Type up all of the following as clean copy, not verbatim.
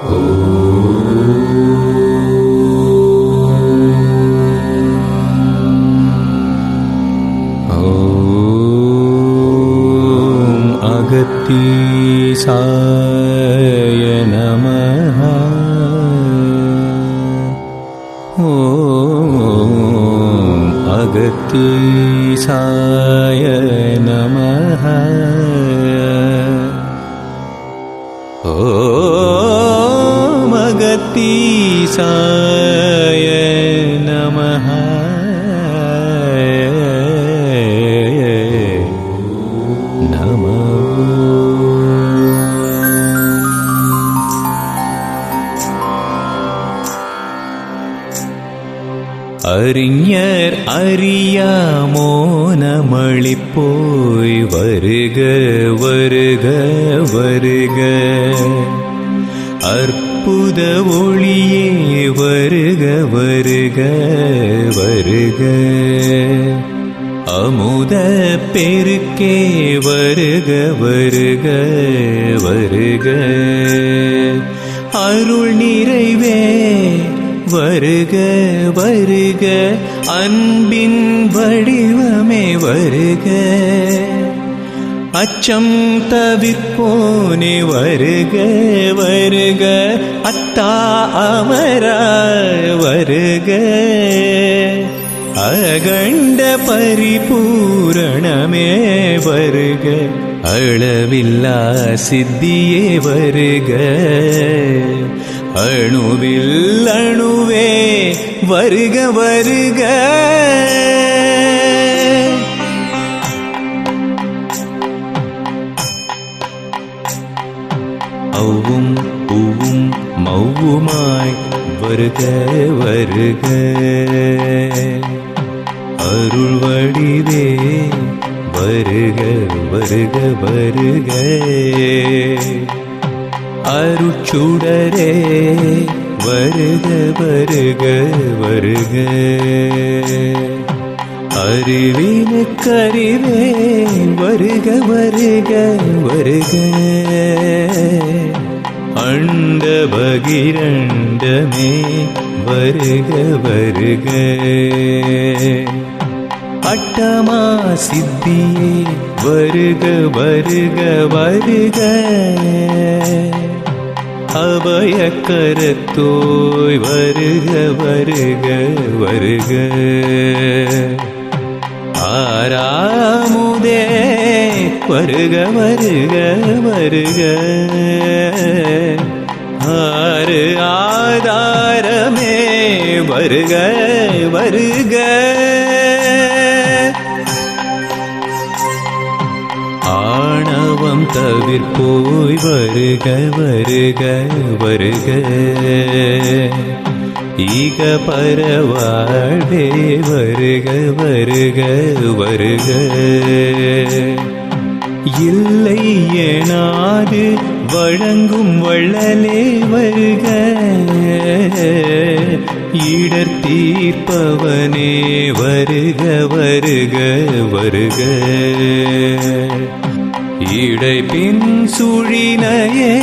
அகத்தீசாய நமஹ. ஓம் அகத்தீசாய நமஹ. ஓம் அகத்தீசாய நமஹ. அறிஞர் அறியாமோ நமளிப்போய் வருக வருக வருக. அற்புத ஒளியே வருக வருக வருக. அமுத பெருக்கே வருக வருக வருக. அருள் நிறைவே வருக வருக. அன்பின் வடிவமே வருக. அச்சம் தவிர்ப்போனே வருக வருக. அத்தா அமரா வருக. அகண்ட பரிபூரணமே வருக. அளவில்லா சித்தியே வருக. அணுவில் அணுவே வருக வருக. அவ்வும் பூவும் மௌவுமாய் வருக வருக. அருள் வடிவே வருக வருக வருக. அருட்சுடரே வருக வருக வருக. அறிவினுக்கறிவே வருக வருக வருக. அண்ட பகிரண்டமே வருக வருக. அட்டமா சித்தியே வருக வருக வருக. அபயக்கரத்தோய் வருக வருக வருக. ஆறாமுதே வருக வருக வருக. ஆறு ஆதாரமே வருக வருக. ஆணவம் தவிர்ப்போய் வருக வருக வருக. ஈக பரவாழ்வே வருக வருக வருக. இல்லை எனாது வழங்கும் வள்ளலே வருக. இடர் தீர்ப்பவனே வருக வருக வருக. இடைப்பின் சுழினையே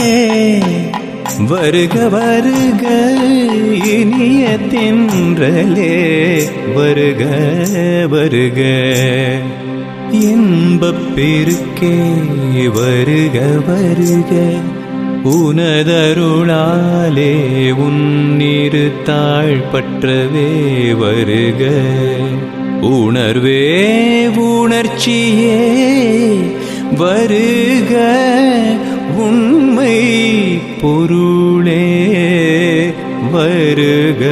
வருக வருக. இனிய தென்றலே வருக வருக. இன்பப் பெருக்கே வருக வருக. உனதருளாலே உன்னிரு தாழ்பற்றவே வருக. உணர்வே உணர்ச்சியே வருக. உண்மை பொருளே வருக.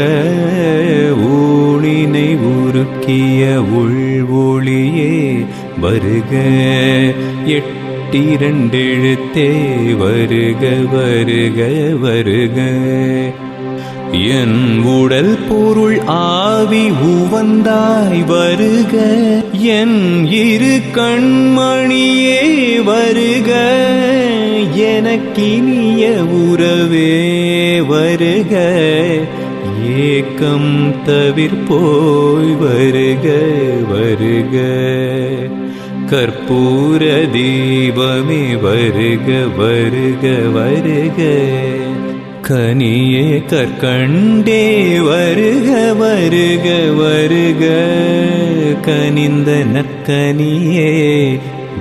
ஊழினை உருக்கிய உள்வொளியே வருக. எட்டிரண்டெழுத்தே வருக வருக வருக. என் உடல் பொருள் ஆவி உவந்தாய் வருக. என் இரு கண்மணியே வருக. எனக்கினிய உறவே வருக. ஏக்கம் தவிர்ப்போய் வருக வருக. கற்பூர தீபமே வருக வருக வருக. கனியே கற்கண்டே வருக வருக வருக, கனிந்த நற்கனியே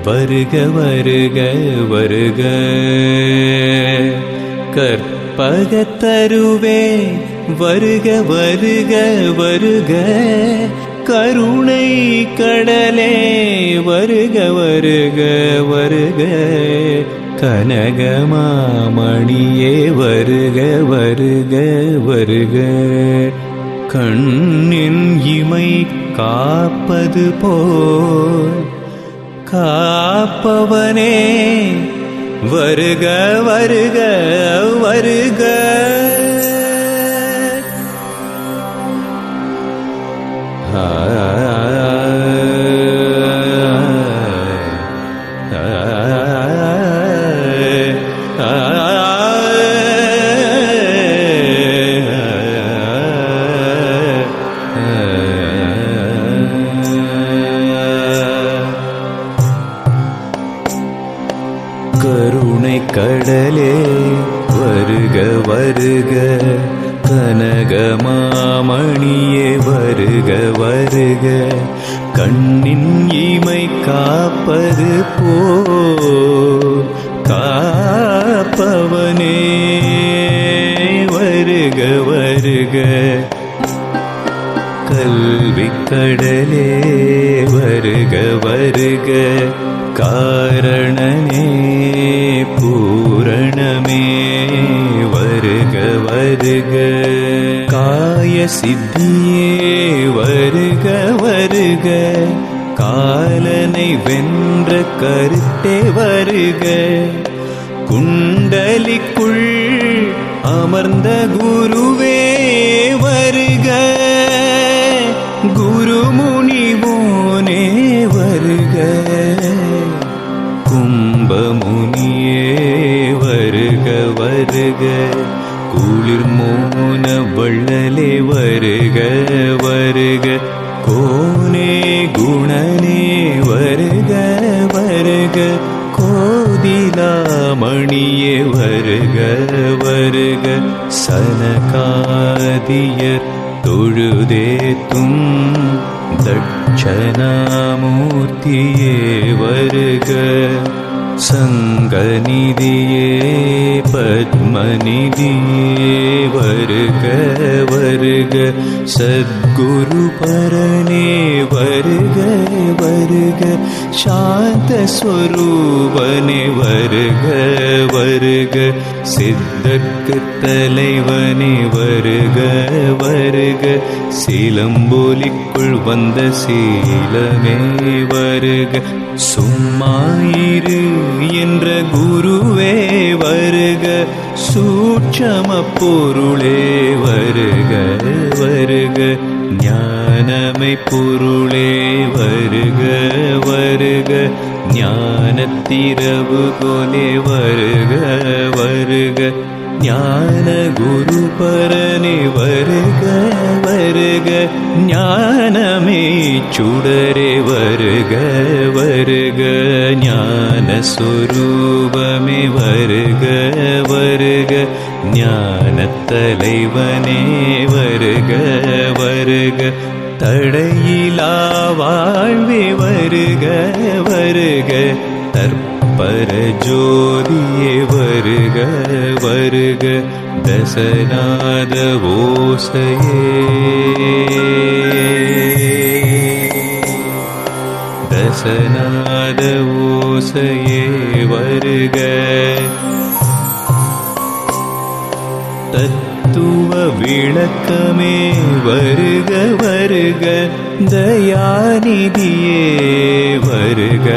வருக வருக வருக. கற்பகத்தருவே வருக வருக வருக, கருணை கடலே வருக வருக வருக, கனகமாமணியே வருக வருக வருக. கண்ணின் இமை காப்பது போல் காப்பவனே வருக வருக வருக. கருணை கடலே வருக வருக, கனகமாமணியே வருக வருக, கண்ணின் இமை காப்பது போல் காப்பவனே வருக வருக. கல்வி கடலே வருக வருக, காரணனே பூரணமே வருக வருக, காய சித்தியே வருக வருக, காலனை வென்ற கருத்தே வருக, குண்டலிக்குள் அமர்ந்த குருவே வருக, குருமுனிவோனே வருக, கும்பமுனியே வருக வருக, குளிர்மோன வள்ளலே வருக வருக, கோனே குணனே வருக வருக, கோதிலாமணியே வருக வருக, சனகாதியர் தொழுதேத்தும் தட்சணாமூர்த்தியே வருக, சங்கநிதியே பத்மநிதியே வருக வருக, சத்குரு பரனே வருக வருக, சாந்த ஸ்வரூபனே வருக வருக, சித்தர்க்கு தலைவனே வருக வருக, சிலம்பொலிக்குள் வந்த சீலமே வருக, சும்மாயிரு என்ற குருவே வருக, சூட்சம பொருளே வருக வருக, ஞானமை பொருளே வருக வருக, ஞானத்திரவு கோலே வருக வருக, ஞான குரு பரனே வருக வருக, ஞானமே சுடரே வருக வருக, ஞான சொரூபமே வருக வருக, ஞான தலைவனே வருக வருக, தடையிலா வாழ்வே வருக வருக, தற்பர ஜோதியே வருக வருக, தசநாத ஓசையே தசநாத ஓசையே வருக, தத்துவ விளக்கமே வருக வருக, தயாநிதியே வருக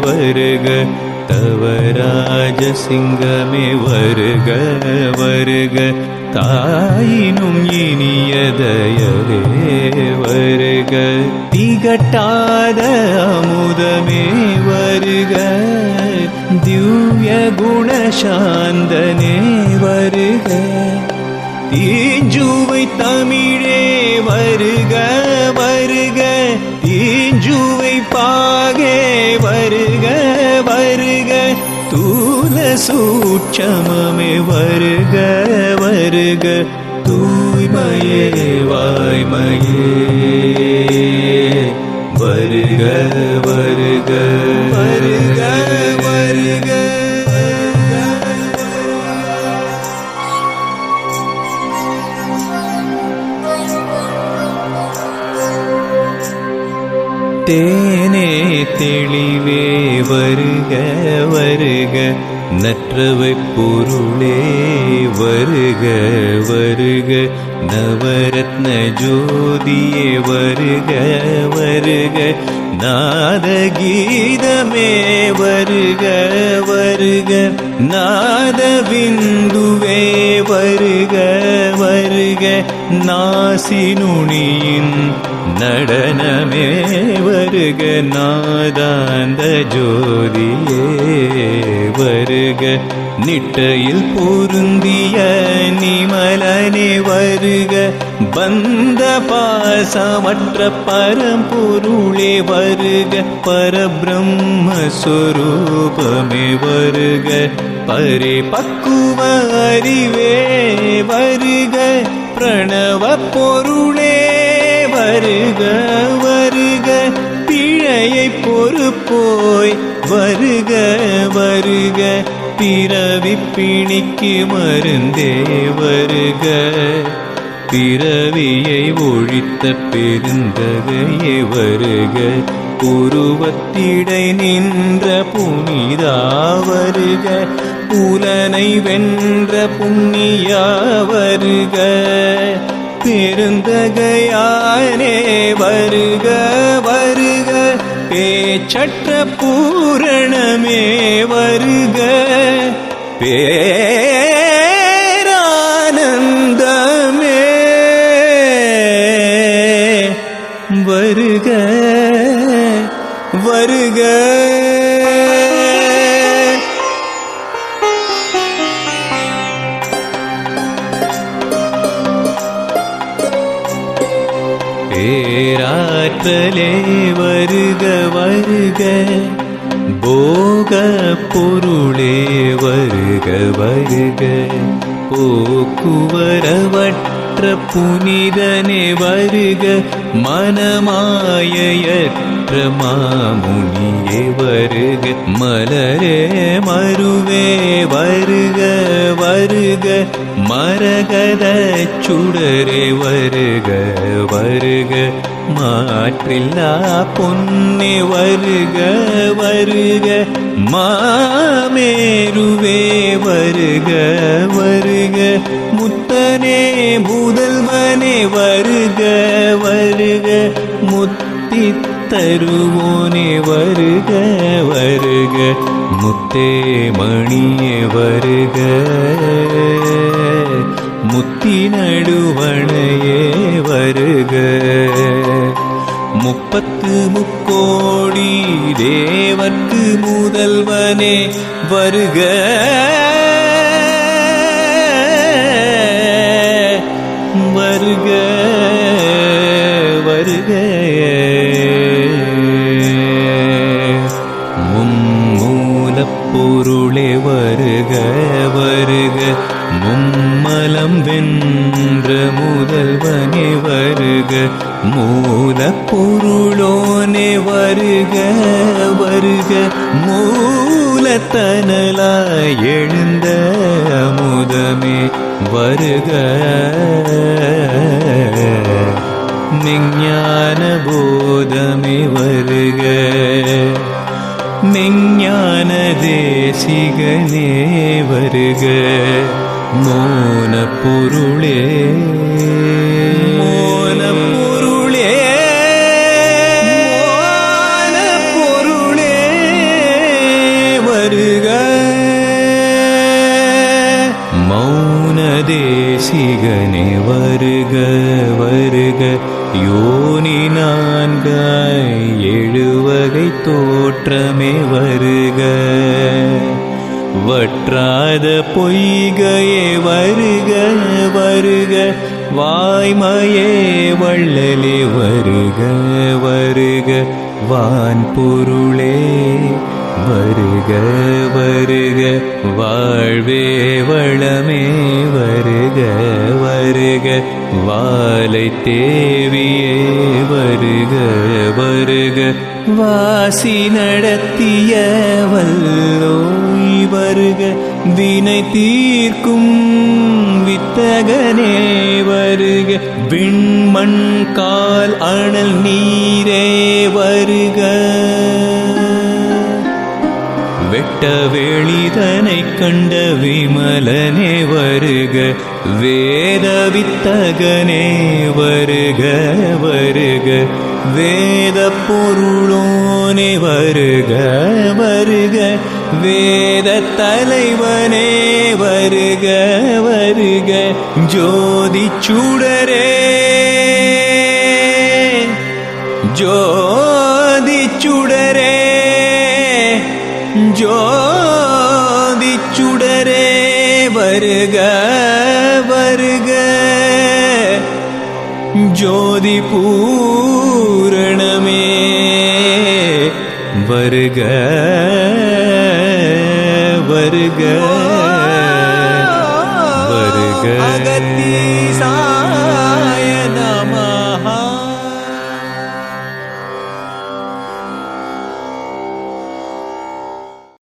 வருக, தவராஜ சிங்கமே வருக வருக, தாயினும் இனிய தயவே வருக, திகட்டாத அமுதமே வருக, திவ்ய குணசாந்தனே வருக, தீஞ்சுவை தமிழே வருக வருக, தீஞ்சுவை பாகே வருக வருக, தூல சூட்சமமே வருக வருக, வருக தூய்மையே வாய்மையே வருக வருக வருக வருக. தேனே தெளிவே வருக வருக நற்றவை பொருளே வருக வருக நவரத்ன ஜோதியே வருக வருக நாதகீதமே வருக வருக நாதபிந்துவே வருக வருக நாசினுணியின் நடனமே வருக நாதாந்த ஜோதியே வருக நிட்டையில் பொருந்திய நிமலனே வருக பந்த பாசமற்ற பரம்பொருளே வருக பரபிரம்மஸ்வரூபமே வருக பரே பக்குவ அறிவே வருக பிரணவ பொருளே வருக வருக பிழையை பொறுப்போய் வருக வருக பிறவி பிணிக்கு மருந்தே வருக பிறவியை ஒழித்த பெருந்தகையே வருக உருவத்திடை நின்ற புனிதா வருக புலனை வென்ற புண்ணியா வருக பெருந்தகையானே வருக வருக பேச்சற்ற பூரணமே வருக பேரானந்தமே வருக வருக. பேராற்றலே வருக வருக போக பொருளே வருக வருக போக்குவரவற்ற புனிதனே வருக மனமாயற்ற மாமுனியே வருக மலரே மருவே வருக வருக மரகத சுடரே வருக வருக மாற்றில்லா பொன்னே வருக வருக மாமேருவே வருக வருக முத்தனே முதல்வனே வருக வருக முத்தி தருவோனே வருக வருக முத்தே மணியே வருக முத்தி நடுவணையே வருக முப்பத்து முக்கோடி தேவர்க்கு முதல்வனே வருக வருக வருக மும்மூலப்பொருளே வருக வருக மும்மலம் வென்ற முதல்வனே வருக மூலப்பொருளோனே வருக வருக மூலத்தனலாய் எழுந்த அமுதமே வருக மெஞ்ஞான போதமே வருக மெஞ்ஞான தேசிகனே வருக மோன பொருளே மோன பொருளே மோன பொருளே வருக மௌன தேசிகனே வருக வருக யோனி நான்காய் எழுவகை தோற்றமே வருக வற்றாத பொய்கையே வருக வருக வாய்மையே வள்ளலே வருக வருக வான்பொருளே வருக வருக வாழ்வே வளமே வருக வருக வாலை தேவியே வருக வருக வாசி நடத்திய வல்லோய் வருக வினை தீர்க்கும் வித்தகனே வருக விண்மண் கால் அனல் நீரே வருக வெட்ட வெளிதனை கண்ட விமலனே வருக வேத வித்தகனே வருக வருக வேத பொருளோனே வருக வருக வேத தலைவனே வருக வருக ஜோதி சுடரே ஜோதி சுடரே ஜோதி சுடரே வருக வருக ஜோதி பூரணமே வருக வருக வருக அகத்தீசா